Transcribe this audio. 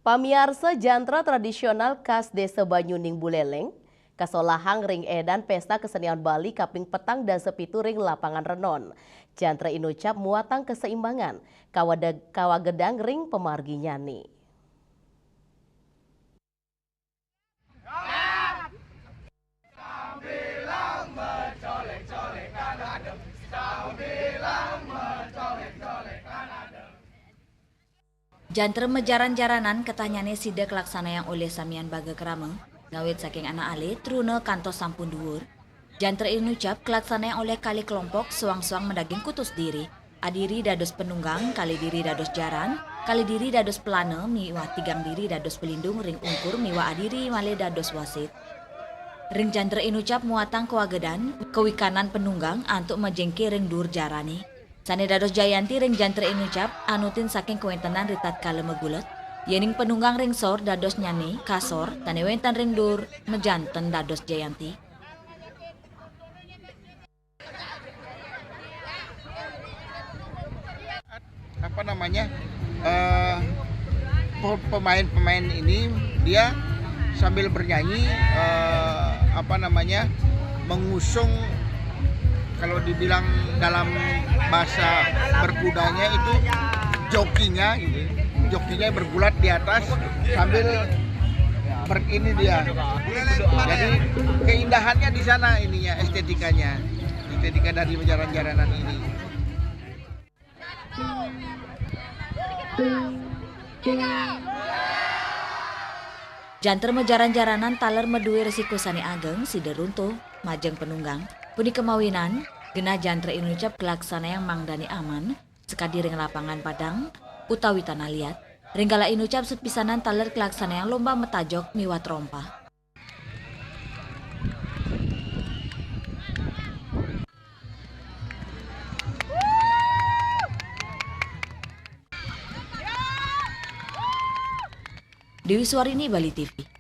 Pamiarsa jantra tradisional khas Desa Banyuning Buleleng, kasolahang ring edan pesta kesenian Bali kaping petang dan sepitu ring lapangan renon. Jantra inucap muatang keseimbangan, kawagedang ring pemargi nyani. Jantre mejaran-jaranan ketanyane sidak laksana yang oleh samian baga kerama, ngawit saking anak ale trune kantos sampun dhuwur. Jantre inucap kelaksana yang oleh kali kelompok suang-suang mendaging kutus diri, adiri dados penunggang, kali diri dados jaran, kali diri dados pelane, miwa tigang diri dados pelindung ring ungkur, miwa adiri male dados wasit. Ring jantre inucap muatang kewagedan, kewikanan penunggang antuk majengke ring dur jarani. Sane dados Jayanti ring jantre inucap anutin saking kewentenan ritat kale megulet. Yening penunggang ring sor dados nyani kasor tane wentan ring dur mejanten dados Jayanti. Apa namanya pemain-pemain ini dia sambil bernyanyi mengusung, kalau dibilang dalam bahasa berkudanya itu jokinya gitu. Jokinya bergulat di atas sambil ini dia. Jadi keindahannya di sana ininya, estetika dari jaran-jaranan ini. Jantre mejaran-jaranan taler medue resiko sani ageng sida runtuh majeng penunggang puni kemawinan genah jantre inucap kelaksana yang mangdani aman sekadi ring lapangan padang utawi tanah liat ringgala inucap sepisanan taler kelaksana yang lomba metajok miwat rompa. Dewi Suarini, Bali TV.